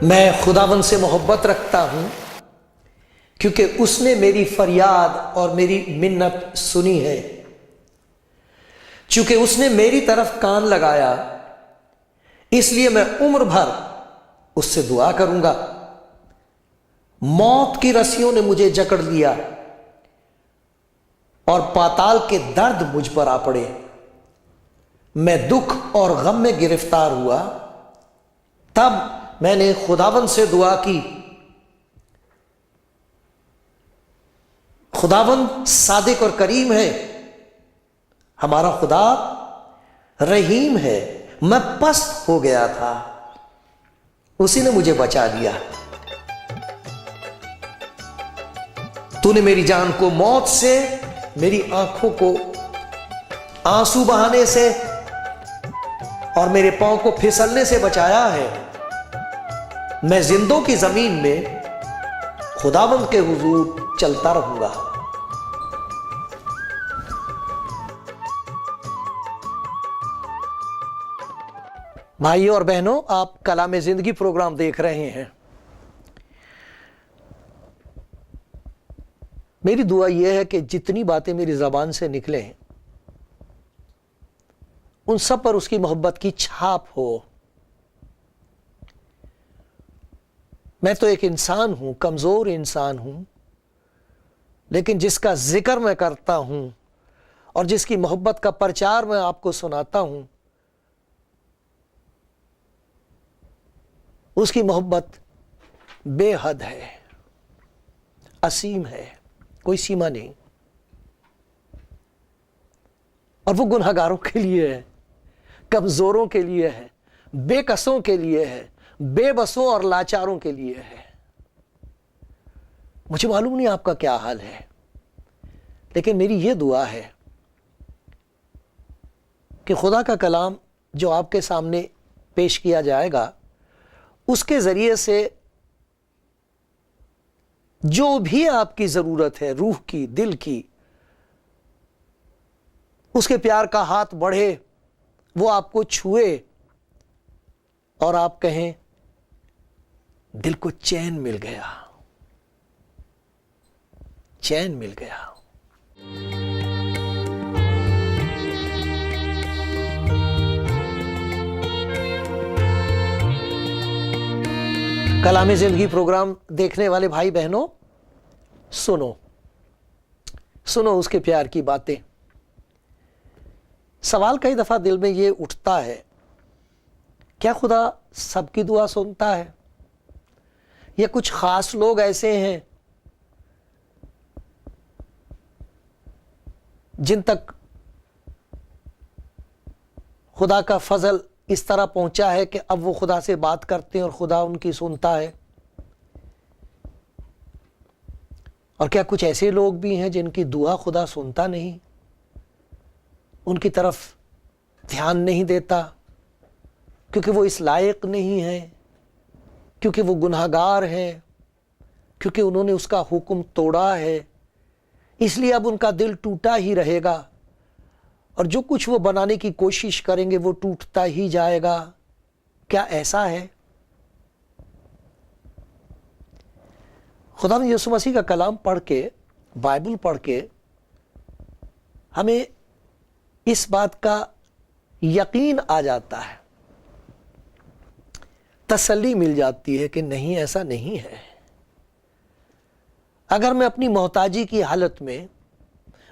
میں خداوند سے محبت رکھتا ہوں کیونکہ اس نے میری فریاد اور میری منت سنی ہے۔ چونکہ اس نے میری طرف کان لگایا، اس لیے میں عمر بھر اس سے دعا کروں گا۔ موت کی رسیوں نے مجھے جکڑ لیا اور پاتال کے درد مجھ پر آ پڑے۔ میں دکھ اور غم میں گرفتار ہوا، تب میں نے خداوند سے دعا کی۔ خداوند صادق اور کریم ہے، ہمارا خدا رحیم ہے۔ میں پست ہو گیا تھا، اسی نے مجھے بچا لیا۔ تو نے میری جان کو موت سے، میری آنکھوں کو آنسو بہانے سے اور میرے پاؤں کو پھسلنے سے بچایا ہے۔ میں زندوں کی زمین میں خداوند کے حضور چلتا رہوں گا۔ بھائیوں اور بہنوں، آپ کلام زندگی پروگرام دیکھ رہے ہیں۔ میری دعا یہ ہے کہ جتنی باتیں میری زبان سے نکلیں ان سب پر اس کی محبت کی چھاپ ہو۔ میں تو ایک انسان ہوں، کمزور انسان ہوں، لیکن جس کا ذکر میں کرتا ہوں اور جس کی محبت کا پرچار میں آپ کو سناتا ہوں، اس کی محبت بے حد ہے، اسیم ہے، کوئی سیما نہیں۔ اور وہ گنہگاروں کے لیے ہے، کمزوروں کے لیے ہے، بے کسوں کے لیے ہے، بے بسوں اور لاچاروں کے لیے ہے۔ مجھے معلوم نہیں آپ کا کیا حال ہے، لیکن میری یہ دعا ہے کہ خدا کا کلام جو آپ کے سامنے پیش کیا جائے گا، اس کے ذریعے سے جو بھی آپ کی ضرورت ہے، روح کی، دل کی، اس کے پیار کا ہاتھ بڑھے، وہ آپ کو چھوئے اور آپ کہیں دل کو چین مل گیا، چین مل گیا۔ کلام زندگی پروگرام دیکھنے والے بھائی بہنوں، سنو اس کے پیار کی باتیں۔ سوال کئی دفعہ دل میں یہ اٹھتا ہے، کیا خدا سب کی دعا سنتا ہے یا کچھ خاص لوگ ایسے ہیں جن تک خدا کا فضل اس طرح پہنچا ہے کہ اب وہ خدا سے بات کرتے ہیں اور خدا ان کی سنتا ہے؟ اور کیا کچھ ایسے لوگ بھی ہیں جن کی دعا خدا سنتا نہیں، ان کی طرف دھیان نہیں دیتا کیونکہ وہ اس لائق نہیں ہے، کیونکہ وہ گنہگار ہیں، کیونکہ انہوں نے اس کا حکم توڑا ہے، اس لیے اب ان کا دل ٹوٹا ہی رہے گا اور جو کچھ وہ بنانے کی کوشش کریں گے وہ ٹوٹتا ہی جائے گا؟ کیا ایسا ہے؟ خدا نے یسوع مسیح کا کلام پڑھ کے، بائبل پڑھ کے ہمیں اس بات کا یقین آ جاتا ہے، تسلی مل جاتی ہے کہ نہیں، ایسا نہیں ہے۔ اگر میں اپنی محتاجی کی حالت میں،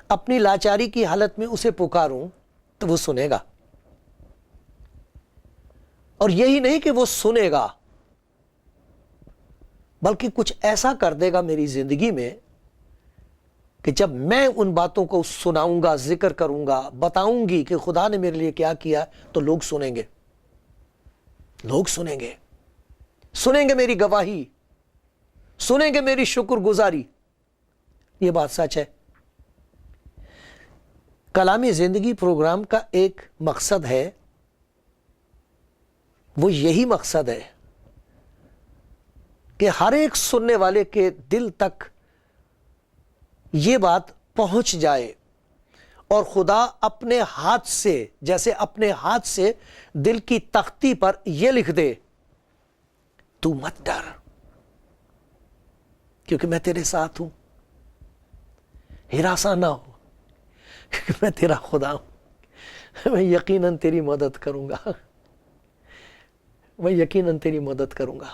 اپنی لاچاری کی حالت میں اسے پکاروں تو وہ سنے گا، اور یہی نہیں کہ وہ سنے گا بلکہ کچھ ایسا کر دے گا میری زندگی میں کہ جب میں ان باتوں کو سناؤں گا، ذکر کروں گا، بتاؤں گی کہ خدا نے میرے لیے کیا کیا، تو لوگ سنیں گے، لوگ سنیں گے میری گواہی، سنیں گے میری شکر گزاری. یہ بات سچ ہے. کلامی زندگی پروگرام کا ایک مقصد ہے، وہ یہی مقصد ہے کہ ہر ایک سننے والے کے دل تک یہ بات پہنچ جائے اور خدا اپنے ہاتھ سے، جیسے اپنے ہاتھ سے دل کی تختی پر یہ لکھ دے، تو مت ڈر کیونکہ میں تیرے ساتھ ہوں، ہراساں نہ ہو کیونکہ میں تیرا خدا ہوں، میں یقیناً تیری مدد کروں گا، میں یقیناً تیری مدد کروں گا.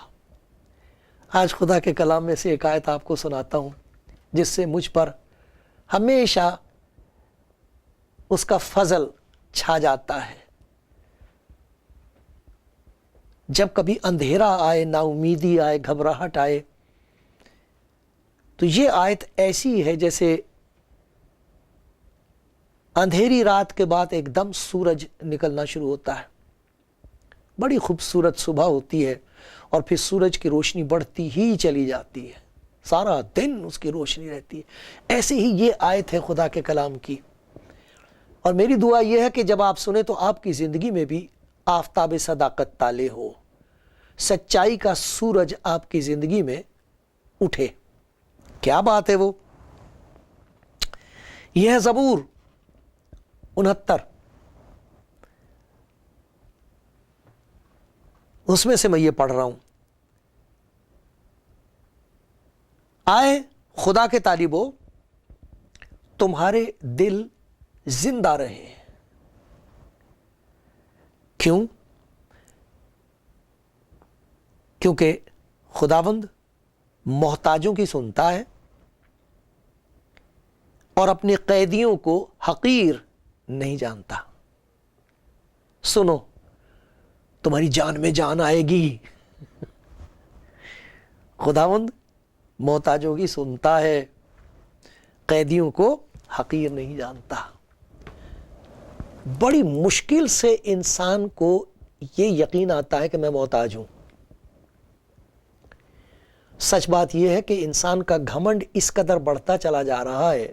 آج خدا کے کلام میں سے ایک آیت آپ کو سناتا ہوں جس سے مجھ پر ہمیشہ اس کا فضل چھا جاتا ہے. جب کبھی اندھیرا آئے، نا امیدی آئے، گھبراہٹ آئے، تو یہ آیت ایسی ہے جیسے اندھیری رات کے بعد ایک دم سورج نکلنا شروع ہوتا ہے. بڑی خوبصورت صبح ہوتی ہے اور پھر سورج کی روشنی بڑھتی ہی چلی جاتی ہے، سارا دن اس کی روشنی رہتی ہے. ایسے ہی یہ آیت ہے خدا کے کلام کی. اور میری دعا یہ ہے کہ جب آپ سنیں تو آپ کی زندگی میں بھی آفتاب صداقت طالع ہو، سچائی کا سورج آپ کی زندگی میں اٹھے. کیا بات ہے وہ؟ یہ ہے زبور 69. اس میں سے میں یہ پڑھ رہا ہوں. آئے خدا کے طالبو، تمہارے دل زندہ رہے. کیوں؟ کیونکہ خداوند محتاجوں کی سنتا ہے اور اپنے قیدیوں کو حقیر نہیں جانتا. سنو، تمہاری جان میں جان آئے گی. خداوند محتاجوں کی سنتا ہے، قیدیوں کو حقیر نہیں جانتا. بڑی مشکل سے انسان کو یہ یقین آتا ہے کہ میں محتاج ہوں. سچ بات یہ ہے کہ انسان کا گھمنڈ اس قدر بڑھتا چلا جا رہا ہے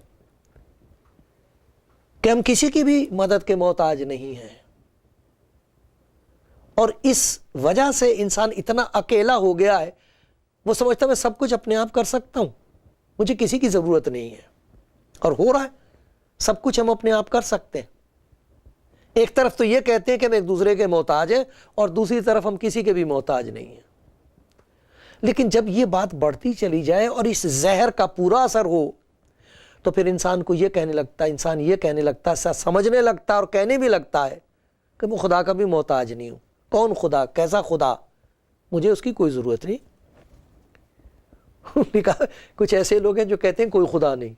کہ ہم کسی کی بھی مدد کے محتاج نہیں ہیں، اور اس وجہ سے انسان اتنا اکیلا ہو گیا ہے، وہ سمجھتا ہے میں سب کچھ اپنے آپ کر سکتا ہوں، مجھے کسی کی ضرورت نہیں ہے. اور ہو رہا ہے، سب کچھ ہم اپنے آپ کر سکتے ہیں. ایک طرف تو یہ کہتے ہیں کہ ہم ایک دوسرے کے محتاج ہیں، اور دوسری طرف ہم کسی کے بھی محتاج نہیں ہیں. لیکن جب یہ بات بڑھتی چلی جائے اور اس زہر کا پورا اثر ہو تو پھر انسان یہ کہنے لگتا ہے، سمجھنے لگتا ہے اور کہنے بھی لگتا ہے کہ میں خدا کا بھی محتاج نہیں ہوں. کون خدا؟ کیسا خدا؟ مجھے اس کی کوئی ضرورت نہیں. لکھا کچھ ایسے لوگ ہیں جو کہتے ہیں کوئی خدا نہیں.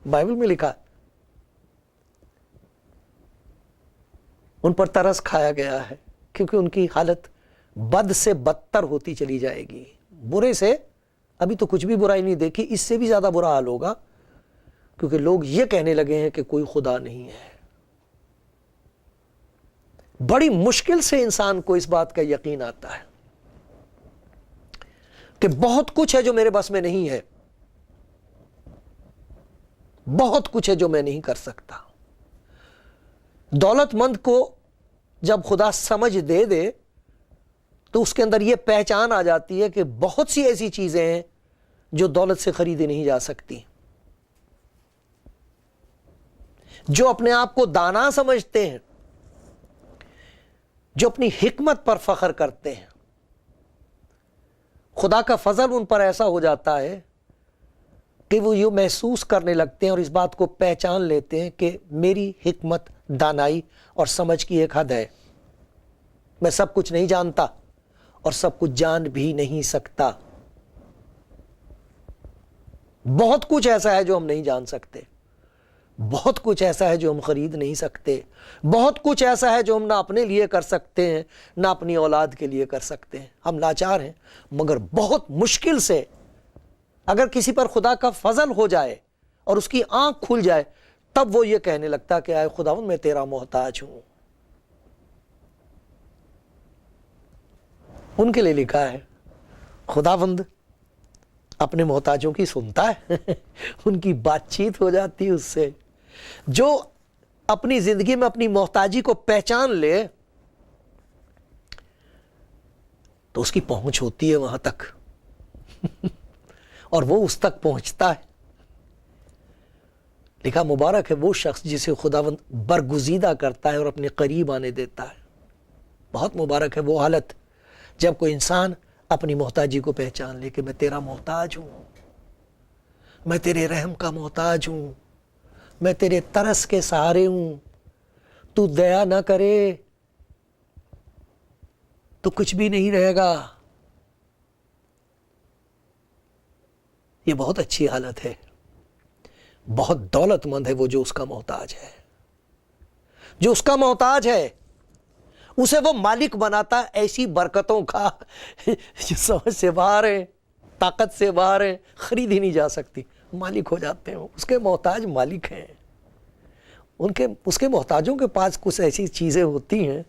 بائبل میں لکھا، ان پر ترس کھایا گیا ہے کیونکہ ان کی حالت بد سے بدتر ہوتی چلی جائے گی. برے سے ابھی تو کچھ بھی برائی نہیں دیکھی، اس سے بھی زیادہ برا حال ہوگا کیونکہ لوگ یہ کہنے لگے ہیں کہ کوئی خدا نہیں ہے. بڑی مشکل سے انسان کو اس بات کا یقین آتا ہے کہ بہت کچھ ہے جو میرے بس میں نہیں ہے، بہت کچھ ہے جو میں نہیں کر سکتا. دولت مند کو جب خدا سمجھ دے دے تو اس کے اندر یہ پہچان آ جاتی ہے کہ بہت سی ایسی چیزیں ہیں جو دولت سے خریدی نہیں جا سکتی. جو اپنے آپ کو دانا سمجھتے ہیں، جو اپنی حکمت پر فخر کرتے ہیں، خدا کا فضل ان پر ایسا ہو جاتا ہے کہ وہ یہ محسوس کرنے لگتے ہیں اور اس بات کو پہچان لیتے ہیں کہ میری حکمت، دانائی اور سمجھ کی ایک حد ہے. میں سب کچھ نہیں جانتا اور سب کچھ جان بھی نہیں سکتا. بہت کچھ ایسا ہے جو ہم نہیں جان سکتے، بہت کچھ ایسا ہے جو ہم خرید نہیں سکتے، بہت کچھ ایسا ہے جو ہم نہ اپنے لیے کر سکتے ہیں نہ اپنی اولاد کے لیے کر سکتے ہیں. ہم لاچار ہیں، مگر بہت مشکل سے اگر کسی پر خدا کا فضل ہو جائے اور اس کی آنکھ کھل جائے تب وہ یہ کہنے لگتا کہ اے خداوند میں تیرا محتاج ہوں. ان کے لیے لکھا ہے، خداوند اپنے محتاجوں کی سنتا ہے ان کی بات چیت ہو جاتی ہے اس سے. جو اپنی زندگی میں اپنی محتاجی کو پہچان لے تو اس کی پہنچ ہوتی ہے وہاں تک اور وہ اس تک پہنچتا ہے. لکھا مبارک ہے وہ شخص جسے خداوند برگزیدہ کرتا ہے اور اپنے قریب آنے دیتا ہے. بہت مبارک ہے وہ حالت جب کوئی انسان اپنی محتاجی کو پہچان لے کہ میں تیرا محتاج ہوں, میں تیرے رحم کا محتاج ہوں, میں تیرے ترس کے سہارے ہوں, تو دیا نہ کرے تو کچھ بھی نہیں رہے گا. یہ بہت اچھی حالت ہے. بہت دولت مند ہے وہ جو اس کا محتاج ہے. جو اس کا محتاج ہے اسے وہ مالک بناتا ہے ایسی برکتوں کا جو سمجھ سے باہر ہے, طاقت سے باہر ہے, خرید ہی نہیں جا سکتی. مالک ہو جاتے ہیں. اس کے محتاج مالک ہیں. اس کے محتاجوں کے پاس کچھ ایسی چیزیں ہوتی ہیں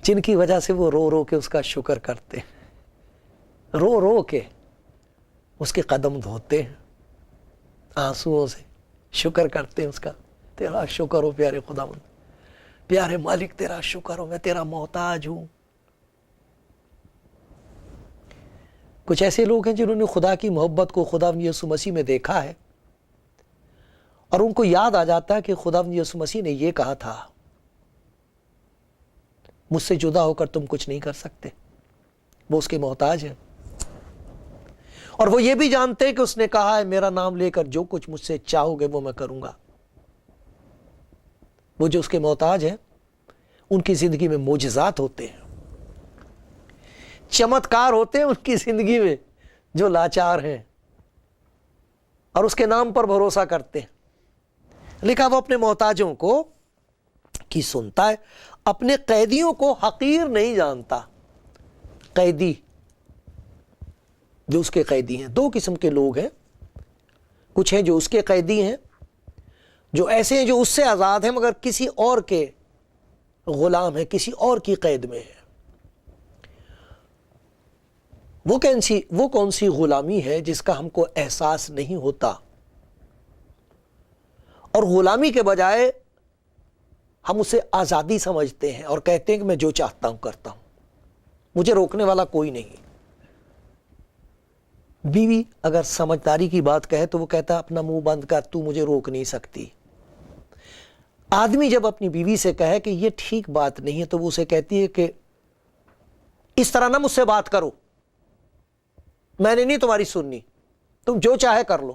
جن کی وجہ سے وہ رو رو کے اس کا شکر کرتے ہیں, رو رو کے اس کے قدم دھوتے ہیں, آنسوؤں سے شکر کرتے ہیں اس کا. تیرا شکر ہو پیارے خداوند, پیارے مالک تیرا شکر ہو, میں تیرا محتاج ہوں. کچھ ایسے لوگ ہیں جنہوں نے خدا کی محبت کو خداوند یسوع مسیح میں دیکھا ہے اور ان کو یاد آ جاتا ہے کہ خداوند یسوع مسیح نے یہ کہا تھا, مجھ سے جدا ہو کر تم کچھ نہیں کر سکتے. وہ اس کے محتاج ہیں اور وہ یہ بھی جانتے ہیں کہ اس نے کہا ہے میرا نام لے کر جو کچھ مجھ سے چاہو گے وہ میں کروں گا. وہ جو اس کے محتاج ہیں ان کی زندگی میں معجزات ہوتے ہیں, چمتکار ہوتے ہیں ان کی زندگی میں, جو لاچار ہیں اور اس کے نام پر بھروسہ کرتے ہیں. لکھا وہ اپنے محتاجوں کو کی سنتا ہے, اپنے قیدیوں کو حقیر نہیں جانتا. قیدی جو اس کے قیدی ہیں, دو قسم کے لوگ ہیں. کچھ ہیں جو اس کے قیدی ہیں, جو ایسے ہیں جو اس سے آزاد ہیں مگر کسی اور کے غلام ہیں, کسی اور کی قید میں ہیں. وہ کون سی غلامی ہے جس کا ہم کو احساس نہیں ہوتا, اور غلامی کے بجائے ہم اسے آزادی سمجھتے ہیں اور کہتے ہیں کہ میں جو چاہتا ہوں کرتا ہوں, مجھے روکنے والا کوئی نہیں. بیوی اگر سمجھداری کی بات کہے تو وہ کہتا ہے اپنا منہ بند کر, تو مجھے روک نہیں سکتی. آدمی جب اپنی بیوی سے کہے کہ یہ ٹھیک بات نہیں ہے تو وہ اسے کہتی ہے کہ اس طرح نہ مجھ سے بات کرو, میں نے نہیں تمہاری سننی, تم جو چاہے کر لو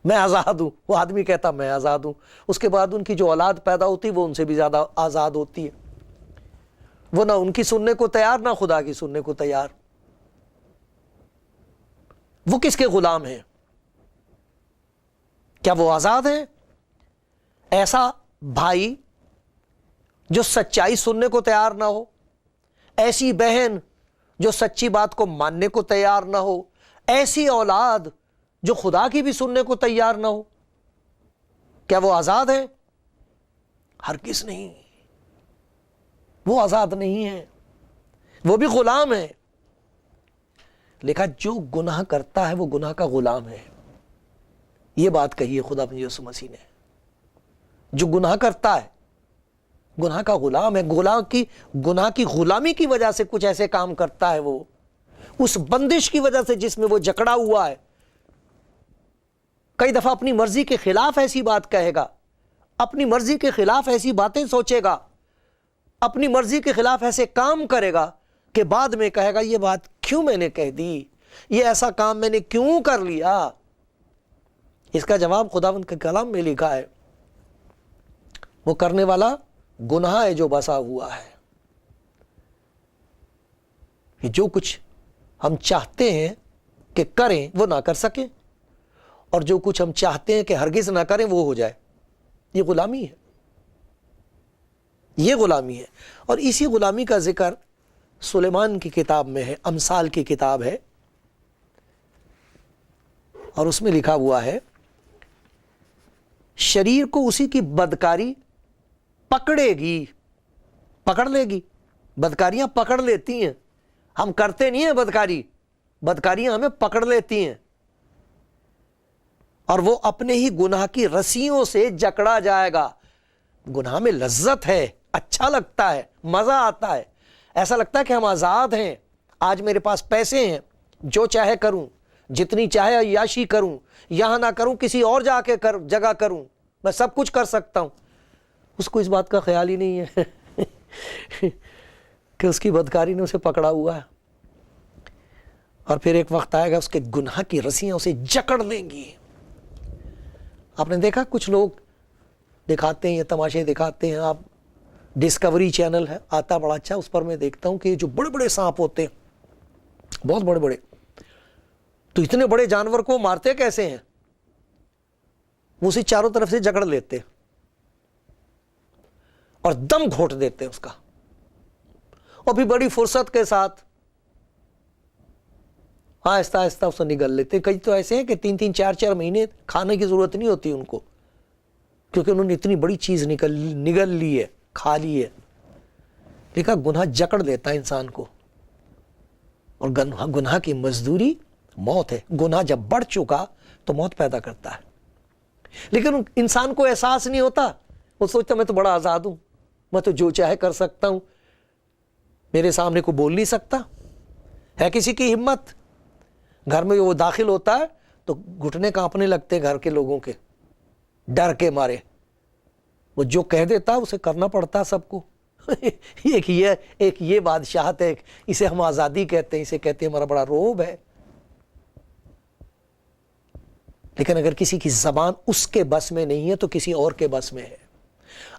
میں آزاد ہوں. وہ آدمی کہتا میں آزاد ہوں. اس کے بعد ان کی جو اولاد پیدا ہوتی وہ ان سے بھی زیادہ آزاد ہوتی ہے. وہ نہ ان کی سننے کو تیار نہ خدا کی سننے کو تیار. وہ کس کے غلام ہیں؟ کیا وہ آزاد ہیں؟ ایسا بھائی جو سچائی سننے کو تیار نہ ہو, ایسی بہن جو سچی بات کو ماننے کو تیار نہ ہو, ایسی اولاد جو خدا کی بھی سننے کو تیار نہ ہو, کیا وہ آزاد ہیں؟ ہرگز نہیں. وہ آزاد نہیں ہیں, وہ بھی غلام ہیں. لکھا جو گناہ کرتا ہے وہ گناہ کا غلام ہے. یہ بات کہی ہے خدا یسوع مسیح نے. جو گناہ کرتا ہے گناہ کا غلام ہے. گناہ کی غلامی کی وجہ سے کچھ ایسے کام کرتا ہے, وہ اس بندش کی وجہ سے جس میں وہ جکڑا ہوا ہے. کئی دفعہ اپنی مرضی کے خلاف ایسی بات کہے گا, اپنی مرضی کے خلاف ایسی باتیں سوچے گا, اپنی مرضی کے خلاف ایسے کام کرے گا کہ بعد میں کہے گا یہ بات کیوں میں نے کہہ دی, یہ ایسا کام میں نے کیوں کر لیا. اس کا جواب خداوند کے کلام میں لکھا ہے, وہ کرنے والا گناہ ہے جو بسا ہوا ہے. کہ جو کچھ ہم چاہتے ہیں کہ کریں وہ نہ کر سکیں, اور جو کچھ ہم چاہتے ہیں کہ ہرگز نہ کریں وہ ہو جائے. یہ غلامی ہے, یہ غلامی ہے. اور اسی غلامی کا ذکر سلیمان کی کتاب میں ہے, امثال کی کتاب ہے, اور اس میں لکھا ہوا ہے شریر کو اسی کی بدکاری پکڑے گی, پکڑ لے گی. بدکاریاں پکڑ لیتی ہیں, ہم کرتے نہیں ہیں بدکاری، بدکاریاں ہمیں پکڑ لیتی ہیں، اور وہ اپنے ہی گناہ کی رسیوں سے جکڑا جائے گا۔ گناہ میں لذت ہے، اچھا لگتا ہے، مزہ آتا ہے، ایسا لگتا ہے کہ ہم آزاد ہیں، آج میرے پاس پیسے ہیں، جو چاہے کروں، جتنی چاہے عیاشی کروں، یہاں نہ کروں کسی اور جگہ کروں، میں سب کچھ کر سکتا ہوں۔ اس کو اس بات کا خیال ہی نہیں ہے کہ اس کی بدکاری نے اسے پکڑا ہوا ہے، اور پھر ایک وقت آئے گا اس کے گناہ کی رسیاں اسے جکڑ لیں گی۔ آپ نے دیکھا کچھ لوگ دکھاتے ہیں، یہ تماشے دکھاتے ہیں، آپ ڈسکوری چینل ہے آتا بڑا اچھا، اس پر میں دیکھتا ہوں کہ جو بڑے بڑے سانپ ہوتے ہیں، بہت بڑے بڑے، تو اتنے بڑے جانور کو مارتے کیسے ہیں؟ وہ اسے چاروں طرف سے جکڑ لیتے اور دم گھونٹ دیتے اس کا، اور بھی بڑی فرصت کے ساتھ آہستہ آہستہ اسے نگل لیتے۔ کئی تو ایسے ہیں کہ 3 4 مہینے کھانے کی ضرورت نہیں ہوتی ان کو، کیونکہ انہوں نے اتنی بڑی چیز نگل لی ہے، کھا لی ہے۔ دیکھا، گناہ جکڑ دیتا ہے انسان کو، اور گناہ کی مزدوری موت ہے۔ گناہ جب بڑھ چکا تو موت پیدا کرتا ہے، لیکن انسان کو احساس نہیں ہوتا، وہ سوچتا میں تو بڑا آزاد ہوں، میں تو جو چاہے کر سکتا ہوں، میرے سامنے کو بول نہیں سکتا۔ ہے کسی کی ہمت؟ گھر میں وہ داخل ہوتا ہے تو گھٹنے کانپنے لگتے گھر کے لوگوں کے، ڈر کے مارے۔ وہ جو کہہ دیتا اسے کرنا پڑتا سب کو۔ ایک یہ بادشاہت ہے، اسے ہم آزادی کہتے ہیں، اسے کہتے ہیں ہمارا بڑا روب ہے۔ لیکن اگر کسی کی زبان اس کے بس میں نہیں ہے تو کسی اور کے بس میں ہے،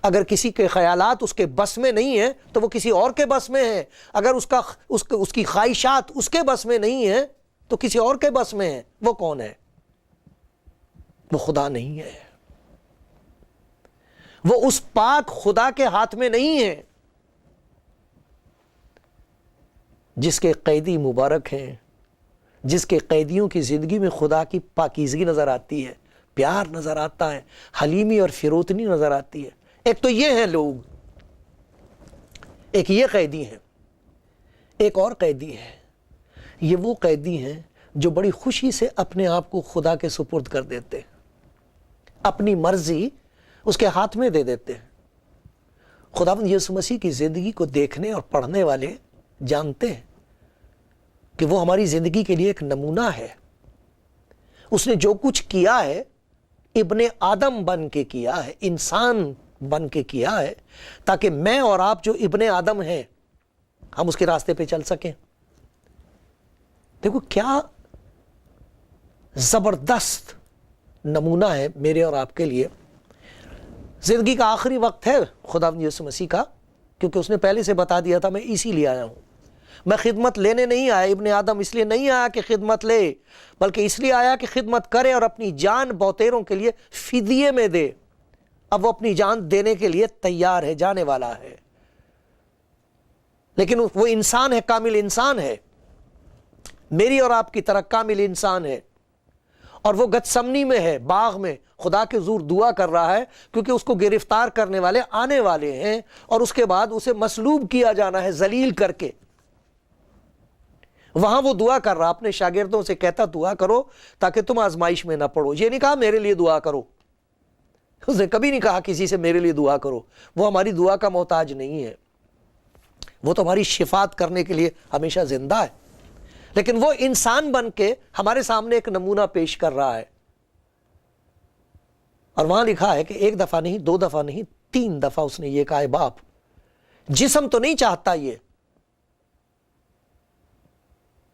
اگر کسی کے خیالات اس کے بس میں نہیں ہیں تو وہ کسی اور کے بس میں ہے، اگر اس کی خواہشات اس کے بس میں نہیں ہیں تو کسی اور کے بس میں ہے۔ وہ کون ہے؟ وہ خدا نہیں ہے، وہ اس پاک خدا کے ہاتھ میں نہیں ہے جس کے قیدی مبارک ہیں، جس کے قیدیوں کی زندگی میں خدا کی پاکیزگی نظر آتی ہے، پیار نظر آتا ہے، حلیمی اور فروتنی نظر آتی ہے۔ ایک تو یہ ہیں لوگ، ایک یہ قیدی ہیں، ایک اور قیدی ہے۔ یہ وہ قیدی ہیں جو بڑی خوشی سے اپنے آپ کو خدا کے سپرد کر دیتے ہیں، اپنی مرضی اس کے ہاتھ میں دے دیتے ہیں۔ خداوند یسوع مسیح کی زندگی کو دیکھنے اور پڑھنے والے جانتے ہیں کہ وہ ہماری زندگی کے لیے ایک نمونہ ہے۔ اس نے جو کچھ کیا ہے ابن آدم بن کے کیا ہے، انسان بن کے کیا ہے، تاکہ میں اور آپ جو ابن آدم ہیں ہم اس کے راستے پہ چل سکیں۔ دیکھو کیا زبردست نمونہ ہے میرے اور آپ کے لیے۔ زندگی کا آخری وقت ہے خداوند یسوع مسیح کا، کیونکہ اس نے پہلے سے بتا دیا تھا میں اسی لیے آیا ہوں، میں خدمت لینے نہیں آیا۔ ابن آدم اس لیے نہیں آیا کہ خدمت لے، بلکہ اس لیے آیا کہ خدمت کرے اور اپنی جان بہتیروں کے لیے فدیے میں دے۔ اب وہ اپنی جان دینے کے لیے تیار ہے، جانے والا ہے، لیکن وہ انسان ہے، کامل انسان ہے، میری اور آپ کی طرح کامل انسان ہے، اور وہ گتسمنی میں ہے، باغ میں خدا کے حضور دعا کر رہا ہے، کیونکہ اس کو گرفتار کرنے والے آنے والے ہیں، اور اس کے بعد اسے مصلوب کیا جانا ہے ذلیل کر کے۔ وہاں وہ دعا کر رہا، اپنے شاگردوں سے کہتا دعا کرو تاکہ تم آزمائش میں نہ پڑو۔ یہ نہیں کہا میرے لیے دعا کرو، اس نے کبھی نہیں کہا کسی سے میرے لیے دعا کرو، وہ ہماری دعا کا محتاج نہیں ہے، وہ تو ہماری شفاعت کرنے کے لیے ہمیشہ زندہ ہے، لیکن وہ انسان بن کے ہمارے سامنے ایک نمونہ پیش کر رہا ہے۔ اور وہاں لکھا ہے کہ 1 دفعہ نہیں، 2 دفعہ نہیں، 3 دفعہ اس نے یہ کہا ہے، باپ جسم تو نہیں چاہتا یہ،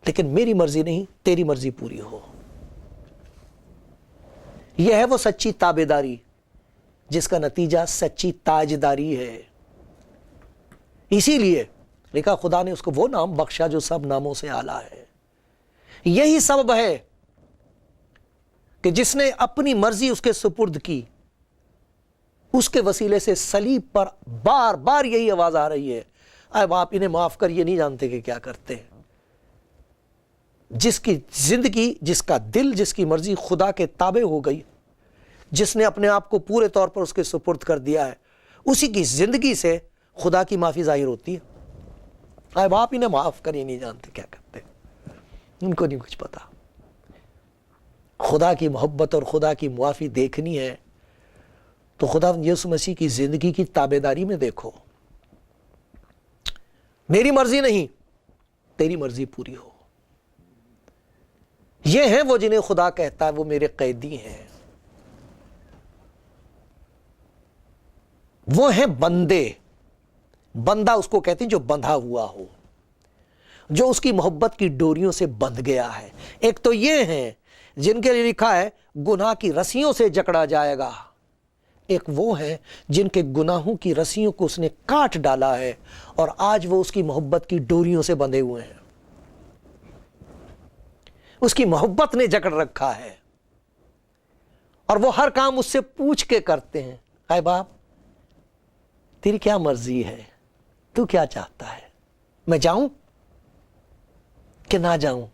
لیکن میری مرضی نہیں تیری مرضی پوری ہو۔ یہ ہے وہ سچی تابعداری جس کا نتیجہ سچی تاجداری ہے۔ اسی لیے لکھا خدا نے اس کو وہ نام بخشا جو سب ناموں سے اعلیٰ ہے۔ یہی سبب ہے کہ جس نے اپنی مرضی اس کے سپرد کی، اس کے وسیلے سے صلیب پر بار بار یہی آواز آ رہی ہے، اے باپ انہیں معاف کر، یہ نہیں جانتے کہ کیا کرتے ہیں۔ جس کی زندگی، جس کا دل، جس کی مرضی خدا کے تابع ہو گئی، جس نے اپنے آپ کو پورے طور پر اس کے سپرد کر دیا ہے، اسی کی زندگی سے خدا کی معافی ظاہر ہوتی ہے۔ ماں باپ انہیں معاف کر ہی نہیں جانتے کیا کرتے، ان کو نہیں کچھ پتا۔ خدا کی محبت اور خدا کی معافی دیکھنی ہے تو خدا یسوع مسیح کی زندگی کی تابعداری میں دیکھو۔ میری مرضی نہیں، تیری مرضی پوری ہو۔ یہ ہیں وہ جنہیں خدا کہتا ہے وہ میرے قیدی ہیں، وہ ہیں بندے۔ بندہ اس کو کہتے ہیں جو بندھا ہوا ہو، جو اس کی محبت کی ڈوریوں سے بندھ گیا ہے۔ ایک تو یہ ہیں جن کے لیے لکھا ہے گناہ کی رسیوں سے جکڑا جائے گا، ایک وہ ہیں جن کے گناہوں کی رسیوں کو اس نے کاٹ ڈالا ہے اور آج وہ اس کی محبت کی ڈوریوں سے بندھے ہوئے ہیں، اس کی محبت نے جکڑ رکھا ہے اور وہ ہر کام اس سے پوچھ کے کرتے ہیں، اے باپ تیری کیا مرضی ہے، تو کیا چاہتا ہے، میں جاؤں کہ نہ جاؤں،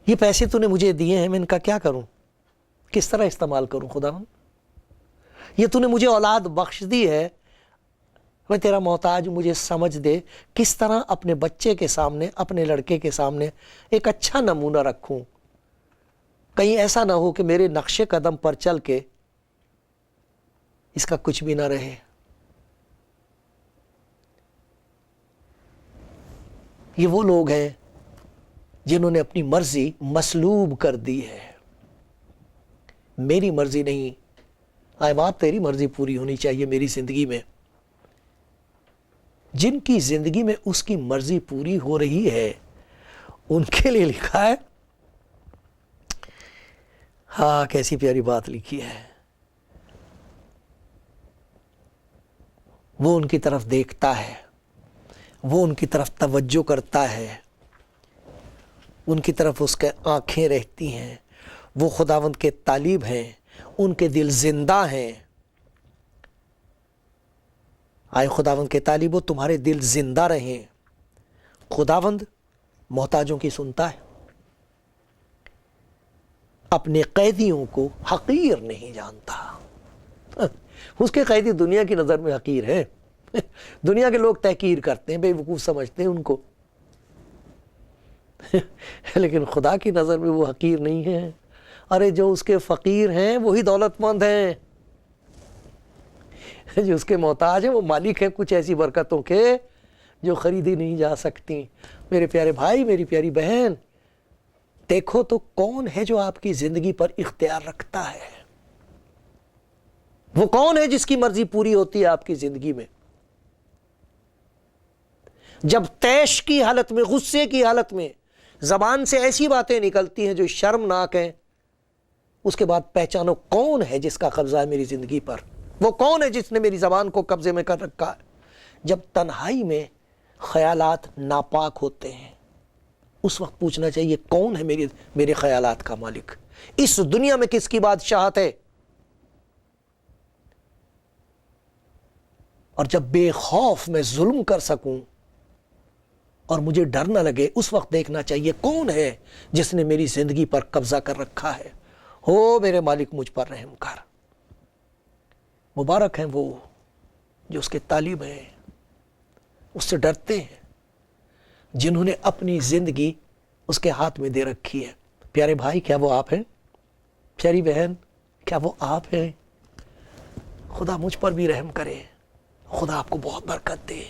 یہ پیسے تو نے مجھے دیے ہیں، میں ان کا کیا کروں، کس طرح استعمال کروں خداوند، یہ تو نے مجھے اولاد بخش دی ہے، میں تیرا محتاج ہوں، مجھے سمجھ دے کس طرح اپنے بچے کے سامنے، اپنے لڑکے کے سامنے ایک اچھا نمونہ رکھوں، کہیں ایسا نہ ہو کہ میرے نقش قدم پر چل کے اس کا کچھ بھی نہ رہے۔ یہ وہ لوگ ہیں جنہوں نے اپنی مرضی مسلوب کر دی ہے۔ میری مرضی نہیں، اے باپ تیری مرضی پوری ہونی چاہیے میری زندگی میں۔ جن کی زندگی میں اس کی مرضی پوری ہو رہی ہے ان کے لیے لکھا ہے، ہاں کیسی پیاری بات لکھی ہے، وہ ان کی طرف دیکھتا ہے، وہ ان کی طرف توجہ کرتا ہے، ان کی طرف اس کے آنکھیں رہتی ہیں، وہ خداوند کے طالب ہیں، ان کے دل زندہ ہیں۔ آئے خداوند کے طالبو تمہارے دل زندہ رہیں۔ خداوند محتاجوں کی سنتا ہے، اپنے قیدیوں کو حقیر نہیں جانتا۔ اس کے قیدی دنیا کی نظر میں حقیر ہیں، دنیا کے لوگ تحقیر کرتے ہیں، بے وقوف سمجھتے ہیں ان کو، لیکن خدا کی نظر میں وہ حقیر نہیں ہیں۔ ارے جو اس کے فقیر ہیں وہی دولت مند ہیں، جو اس کے محتاج ہیں وہ مالک ہیں کچھ ایسی برکتوں کے جو خریدی نہیں جا سکتی۔ میرے پیارے بھائی، میری پیاری بہن، دیکھو تو کون ہے جو آپ کی زندگی پر اختیار رکھتا ہے، وہ کون ہے جس کی مرضی پوری ہوتی ہے آپ کی زندگی میں۔ جب طیش کی حالت میں، غصے کی حالت میں زبان سے ایسی باتیں نکلتی ہیں جو شرمناک ہیں، اس کے بعد پہچانو کون ہے جس کا قبضہ ہے میری زندگی پر، وہ کون ہے جس نے میری زبان کو قبضے میں کر رکھا ہے۔ جب تنہائی میں خیالات ناپاک ہوتے ہیں اس وقت پوچھنا چاہیے کون ہے میرے خیالات کا مالک، اس دنیا میں کس کی بادشاہت ہے۔ اور جب بے خوف میں ظلم کر سکوں اور مجھے ڈر نہ لگے، اس وقت دیکھنا چاہیے کون ہے جس نے میری زندگی پر قبضہ کر رکھا ہے۔ ہو میرے مالک مجھ پر رحم کر۔ مبارک ہیں وہ جو اس کے طالب ہیں، اس سے ڈرتے ہیں، جنہوں نے اپنی زندگی اس کے ہاتھ میں دے رکھی ہے۔ پیارے بھائی کیا وہ آپ ہیں؟ پیاری بہن کیا وہ آپ ہیں؟ خدا مجھ پر بھی رحم کرے، خدا آپ کو بہت برکت دے۔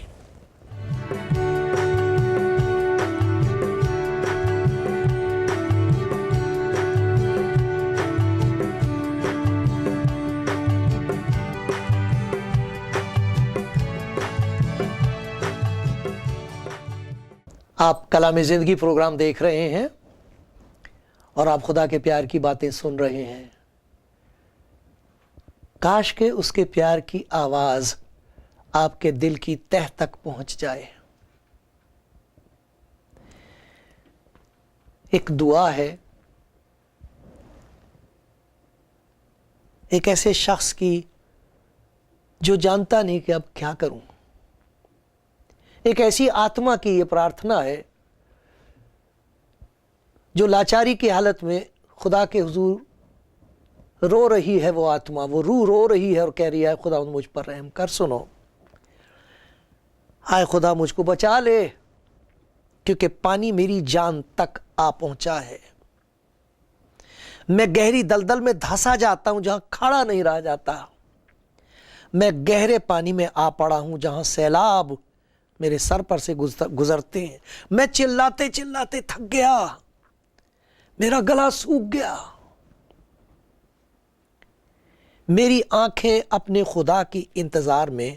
آپ کلام زندگی پروگرام دیکھ رہے ہیں اور آپ خدا کے پیار کی باتیں سن رہے ہیں۔ کاش کہ اس کے پیار کی آواز آپ کے دل کی تہ تک پہنچ جائے۔ ایک دعا ہے ایک ایسے شخص کی جو جانتا نہیں کہ اب کیا کروں، ایک ایسی آتما کی یہ پرارتھنا ہے جو لاچاری کی حالت میں خدا کے حضور رو رہی ہے۔ وہ آتما، وہ روح رو رہی ہے اور کہہ رہی ہے خدا مجھ پر رحم کر۔ سنو، ہائے خدا مجھ کو بچا لے، کیونکہ پانی میری جان تک آ پہنچا ہے۔ میں گہری دلدل میں دھنسا جاتا ہوں جہاں کھڑا نہیں رہا جاتا۔ میں گہرے پانی میں آ پڑا ہوں جہاں سیلاب میرے سر پر سے گزرتے ہیں۔ میں چلاتے چلاتے تھک گیا، میرا گلا سوکھ گیا، میری آنکھیں اپنے خدا کی انتظار میں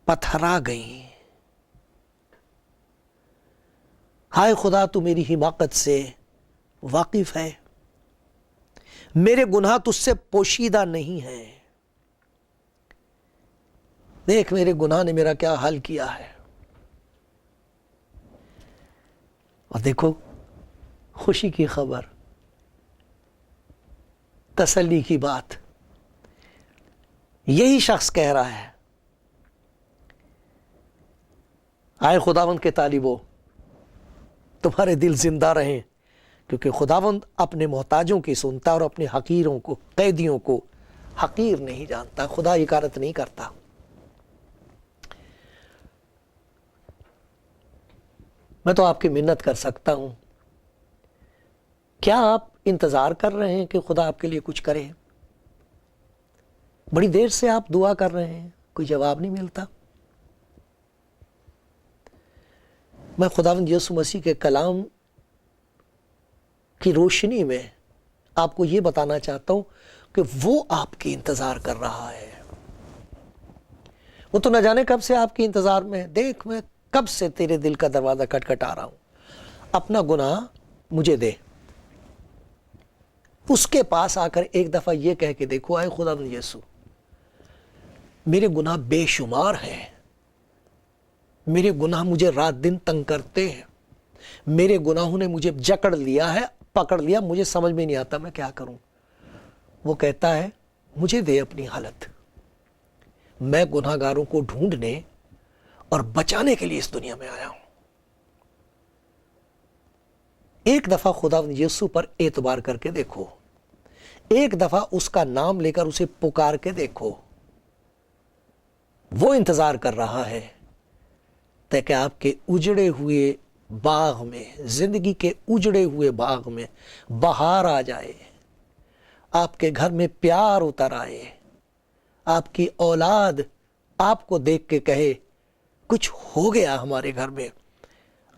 پتھرا گئیں۔ ہائے خدا تو میری حماقت سے واقف ہے، میرے گناہ تجھ سے پوشیدہ نہیں ہیں۔ دیکھ میرے گناہ نے میرا کیا حال کیا ہے۔ اور دیکھو خوشی کی خبر، تسلی کی بات، یہی شخص کہہ رہا ہے، آئے خداوند کے طالبو، تمہارے دل زندہ رہیں، کیونکہ خداوند اپنے محتاجوں کی سنتا اور اپنے حقیروں کو، قیدیوں کو حقیر نہیں جانتا۔ خدا حقارت نہیں کرتا۔ میں تو آپ کی منت کر سکتا ہوں، کیا آپ انتظار کر رہے ہیں کہ خدا آپ کے لیے کچھ کرے؟ بڑی دیر سے آپ دعا کر رہے ہیں، کوئی جواب نہیں ملتا۔ میں خداوند یسوع مسیح کے کلام کی روشنی میں آپ کو یہ بتانا چاہتا ہوں کہ وہ آپ کی انتظار کر رہا ہے۔ وہ تو نہ جانے کب سے آپ کی انتظار میں ہے۔ دیکھ میں کب سے تیرے دل کا دروازہ کھٹکھٹا رہا ہوں، اپنا گناہ مجھے دے۔ اس کے پاس آ کر ایک دفعہ یہ کہہ کے دیکھو، آئے خداوند یسوع، میرے گناہ بے شمار ہیں، میرے گناہ مجھے رات دن تنگ کرتے ہیں، میرے گناہوں نے مجھے جکڑ لیا ہے، پکڑ لیا، مجھے سمجھ میں نہیں آتا میں کیا کروں۔ وہ کہتا ہے مجھے دے اپنی حالت، میں گناہ گاروں کو ڈھونڈنے اور بچانے کے لیے اس دنیا میں آیا ہوں۔ ایک دفعہ خداوند یسوع پر اعتبار کر کے دیکھو، ایک دفعہ اس کا نام لے کر اسے پکار کے دیکھو۔ وہ انتظار کر رہا ہے تاکہ آپ کے اجڑے ہوئے باغ میں، زندگی کے اجڑے ہوئے باغ میں بہار آ جائے، آپ کے گھر میں پیار اتر آئے، آپ کی اولاد آپ کو دیکھ کے کہے کچھ ہو گیا ہمارے گھر میں۔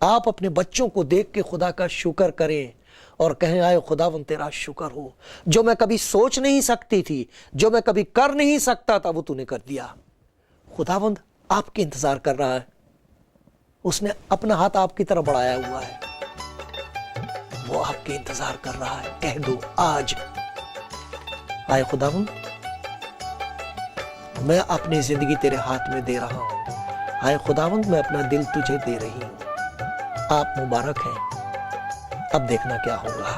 آپ اپنے بچوں کو دیکھ کے خدا کا شکر کریں اور کہیں آئے خداوند تیرا شکر ہو، جو میں کبھی سوچ نہیں سکتی تھی، جو میں کبھی کر نہیں سکتا تھا، وہ تو نے کر دیا۔ خداوند آپ کے انتظار کر رہا ہے، اس نے اپنا ہاتھ آپ کی طرف بڑھایا ہوا ہے، وہ آپ کے انتظار کر رہا ہے۔ کہہ دو آج، آئے خداوند میں اپنی زندگی تیرے ہاتھ میں دے رہا ہوں، آئے خداوند میں اپنا دل تجھے دے رہی ہوں، آپ مبارک ہیں، اب دیکھنا کیا ہوگا۔